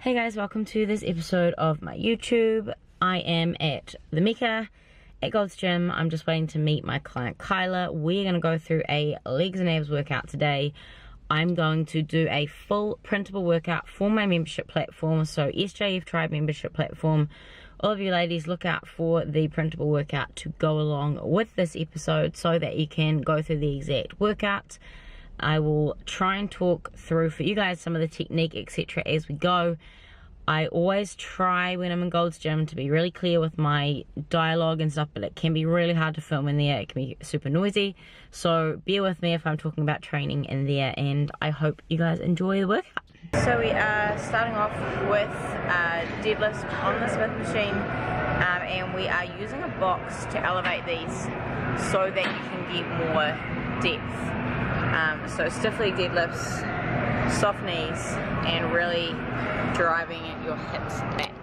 Hey guys, welcome to this episode of my YouTube. I am at the Mecca at Gold's Gym. I'm just waiting to meet my client Kyla. We're going to go through a legs and abs workout today. I'm going to do a full printable workout for my membership platform, so SJF Tribe membership platform. All of you ladies, look out for the printable workout to go along with this episode so that you can go through the exact workout. I will try and talk through for you guys some of the technique, etc. as we go. I always try when I'm in Gold's Gym to be really clear with my dialogue and stuff, but it can be really hard to film in there. It can be super noisy, so bear with me if I'm talking about training in there, and I hope you guys enjoy the workout. So we are starting off with deadlifts on the Smith machine, and we are using a box to elevate these so that you can get more depth. So stiff leg deadlifts, soft knees, and really driving your hips back.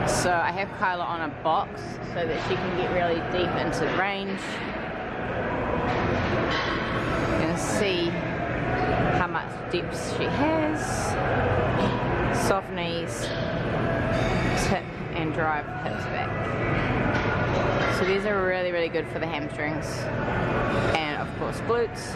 So I have Kyla on a box so that she can get really deep into the range. You can see how much depth she has. Soft knees, tip and drive the hips back. So these are really, really good for the hamstrings and of course glutes.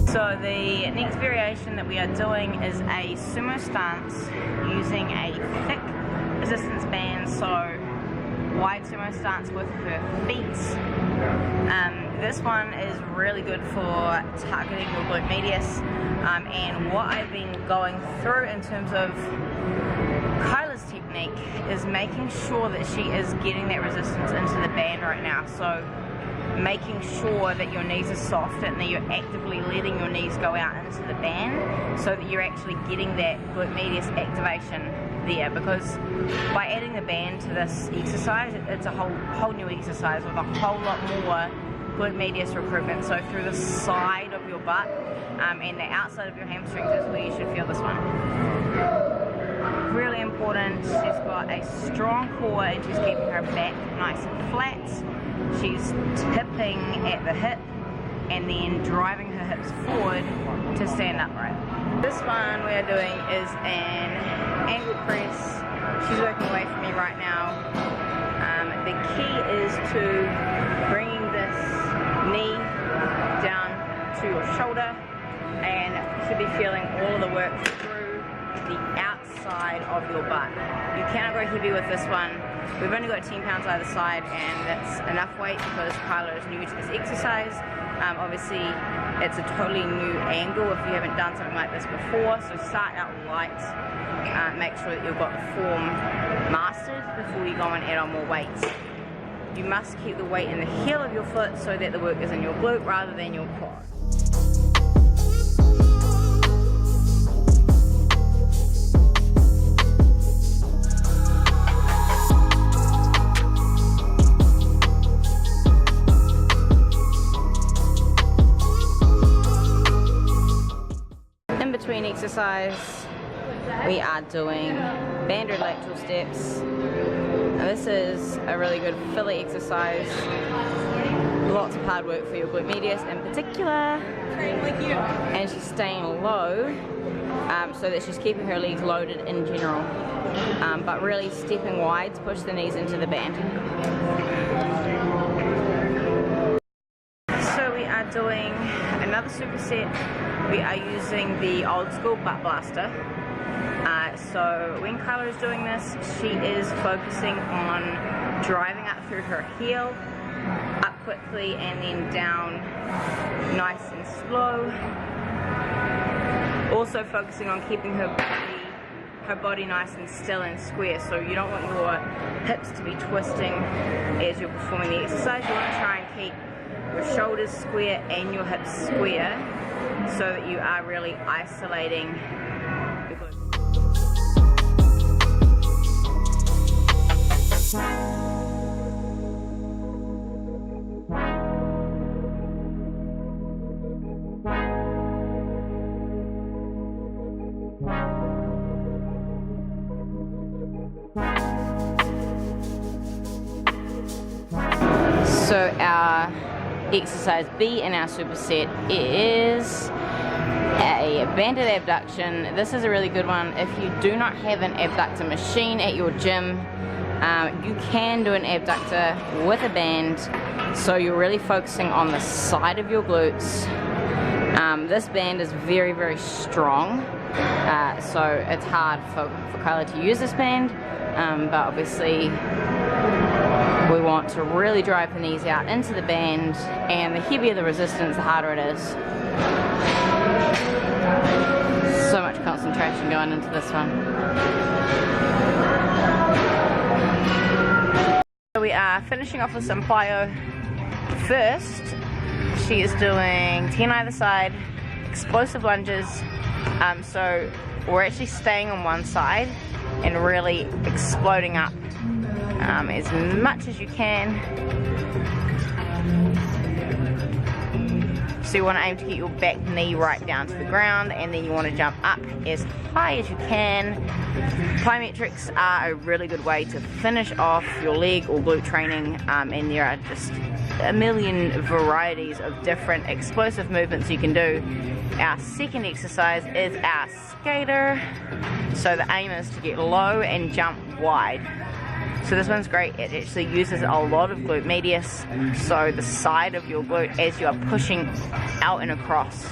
So the next variation that we are doing is a sumo stance using a thick resistance band, so wide sumo stance with her feet. This one is really good for targeting your glute medius, and what I've been going through in terms of Kyla's technique is making sure that she is getting that resistance into the band right now. So making sure that your knees are soft and that you're actively letting your knees go out into the band so that you're actually getting that glute medius activation there, because by adding the band to this exercise, it's a whole new exercise with a whole lot more glute medius recruitment. So through the side of your butt and the outside of your hamstrings is where you should feel this one. Really important. She's got a strong core and she's keeping her back nice and flat. She's tipping at the hip and then driving her hips forward to stand upright. This one we are doing is an angle press. She's working away from me right now. The key is to bringing this knee down to your shoulder, and you should be feeling all the work through the outside of your butt. You cannot go heavy with this one. We've only got 10 pounds either side, and that's enough weight because Kyla is new to this exercise. Obviously, it's a totally new angle if you haven't done something like this before, so start out light. Make sure that you've got the form mastered before you go and add on more weights. You must keep the weight in the heel of your foot so that the work is in your glute rather than your quad. Between exercise, we are doing banded lateral steps. Now this is a really good filler exercise. Lots of hard work for your glute medius in particular. And she's staying low so that she's keeping her legs loaded in general, but really stepping wide to push the knees into the band. So we are doing another superset. We are using the old school butt blaster. So when Kyla is doing this, she is focusing on driving up through her heel, up quickly and then down nice and slow. Also focusing on keeping her body nice and still and square. So you don't want your hips to be twisting as you're performing the exercise. You want to try and keep your shoulders square and your hips square, so that you are really isolating the glute. So our exercise B in our superset is a banded abduction. This is a really good one. If you do not have an abductor machine at your gym, you can do an abductor with a band, so you're really focusing on the side of your glutes. This band is very, very strong, so it's hard for Kyla to use this band, but obviously we want to really drive the knees out into the band, and the heavier the resistance, the harder it is. So much concentration going into this one. So we are finishing off with some plyo. First, she is doing 10 either side, explosive lunges. So we're actually staying on one side and really exploding up as much as you can. So you want to aim to get your back knee right down to the ground, and then you want to jump up as high as you can. Plyometrics are a really good way to finish off your leg or glute training, and there are just a million varieties of different explosive movements you can do. Our second exercise is our skater. So the aim is to get low and jump wide. So this one's great. It actually uses a lot of glute medius, so the side of your glute as you are pushing out and across.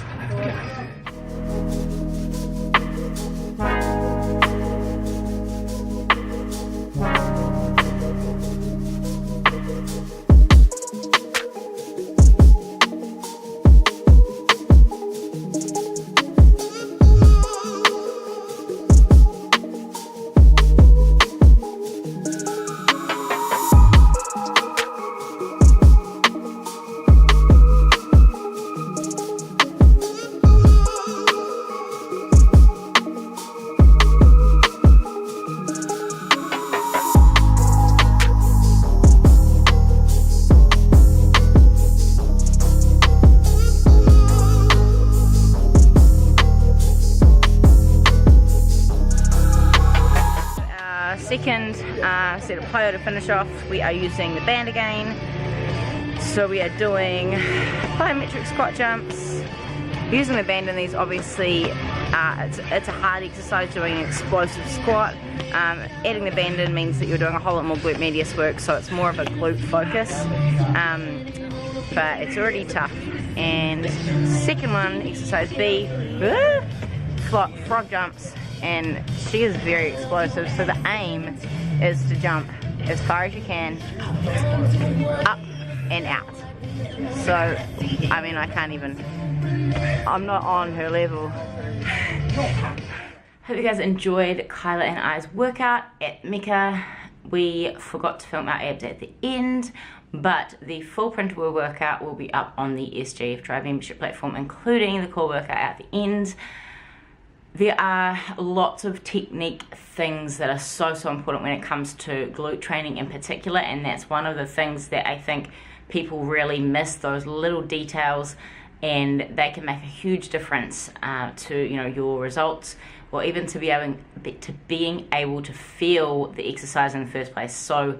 Second set of plyo to finish off, we are using the band again. So we are doing plyometric squat jumps. Using the band in these, obviously, it's a hard exercise doing an explosive squat. Adding the band in means that you're doing a whole lot more glute medius work, so it's more of a glute focus. But it's already tough. And second one, exercise B, frog jumps. And she is very explosive, so the aim is to jump as far as you can, up and out. So, I mean, I'm not on her level. Hope you guys enjoyed Kyla and I's workout at Mecca. We forgot to film our abs at the end, but the full printable workout will be up on the SGF Drive membership platform, including the core workout at the end. There are lots of technique things that are so important when it comes to glute training in particular, and that's one of the things that I think people really miss, those little details, and they can make a huge difference to your results, or even to being able to feel the exercise in the first place. So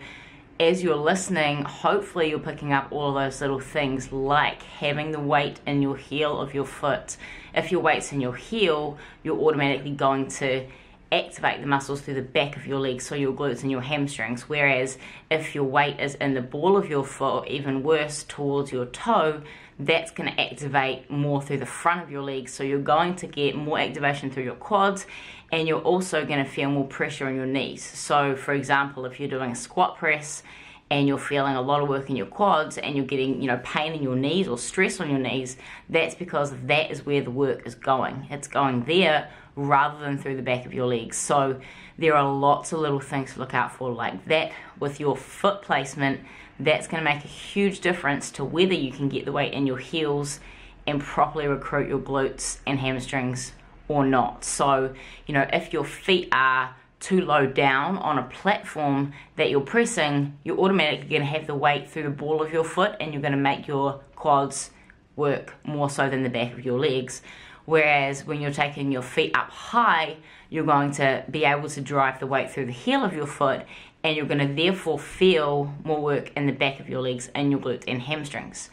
as you're listening, hopefully you're picking up all of those little things, like having the weight in your heel of your foot. If your weight's in your heel, you're automatically going to activate the muscles through the back of your legs, so your glutes and your hamstrings. Whereas if your weight is in the ball of your foot, or even worse, towards your toe, that's going to activate more through the front of your legs. So you're going to get more activation through your quads, and you're also going to feel more pressure on your knees. So for example, if you're doing a squat press and you're feeling a lot of work in your quads, and you're getting pain in your knees or stress on your knees, that's because that is where the work is going. It's going there rather than through the back of your legs. So there are lots of little things to look out for like that. With your foot placement, that's going to make a huge difference to whether you can get the weight in your heels and properly recruit your glutes and hamstrings or not. So if your feet are too low down on a platform that you're pressing, you're automatically going to have the weight through the ball of your foot, and you're going to make your quads work more so than the back of your legs. Whereas when you're taking your feet up high, you're going to be able to drive the weight through the heel of your foot, and you're going to therefore feel more work in the back of your legs and your glutes and hamstrings.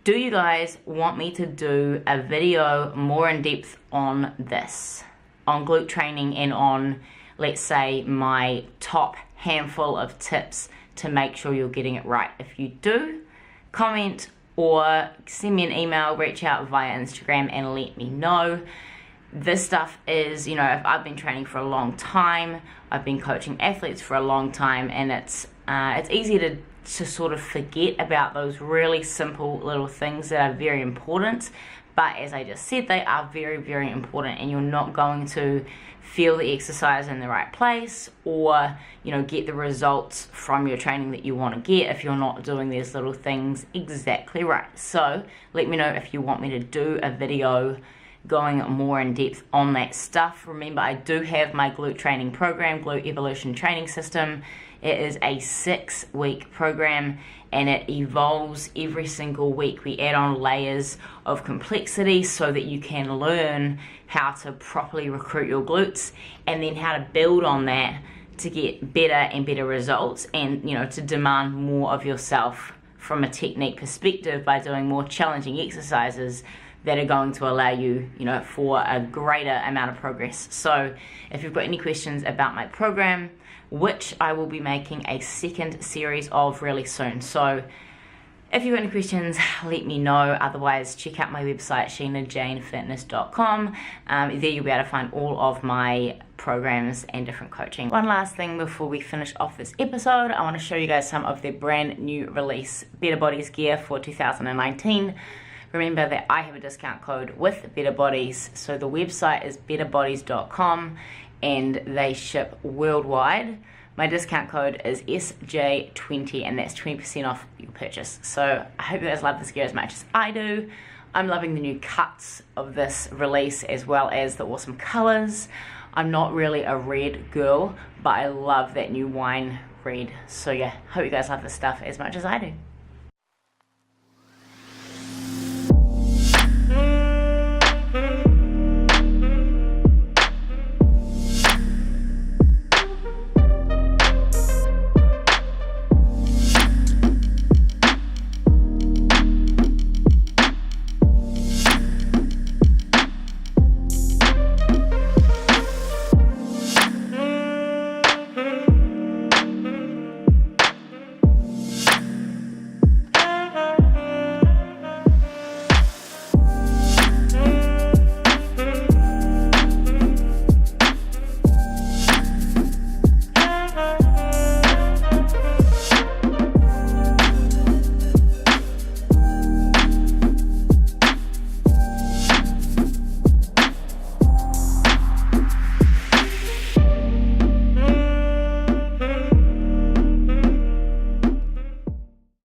Do you guys want me to do a video more in depth on this, on glute training, and on, let's say, my top handful of tips to make sure you're getting it right? If you do, comment or send me an email, reach out via Instagram and let me know. This stuff is, you know, if I've been training for a long time, I've been coaching athletes for a long time, and it's easy to sort of forget about those really simple little things that are very important. But as I just said, they are very, very important, and you're not going to feel the exercise in the right place, or, you know, get the results from your training that you want to get if you're not doing these little things exactly right. So let me know if you want me to do a video going more in depth on that stuff. Remember, I do have my glute training program, Glute Evolution Training System. It is a 6-week program, and it evolves every single week. We add on layers of complexity so that you can learn how to properly recruit your glutes, and then how to build on that to get better and better results, and, you know, to demand more of yourself from a technique perspective by doing more challenging exercises that are going to allow you, you know, for a greater amount of progress. So if you've got any questions about my program, which I will be making a second series of really soon. So if you've got any questions, let me know. Otherwise, check out my website, sheenajanefitness.com. There you'll be able to find all of my programs and different coaching. One last thing before we finish off this episode, I want to show you guys some of the brand new release Better Bodies gear for 2019. Remember that I have a discount code with Better Bodies, so the website is betterbodies.com, and they ship worldwide. My discount code is SJ20, and that's 20% off your purchase. So I hope you guys love this gear as much as I do. I'm loving the new cuts of this release, as well as the awesome colors. I'm not really a red girl, but I love that new wine red. So yeah, hope you guys love this stuff as much as I do.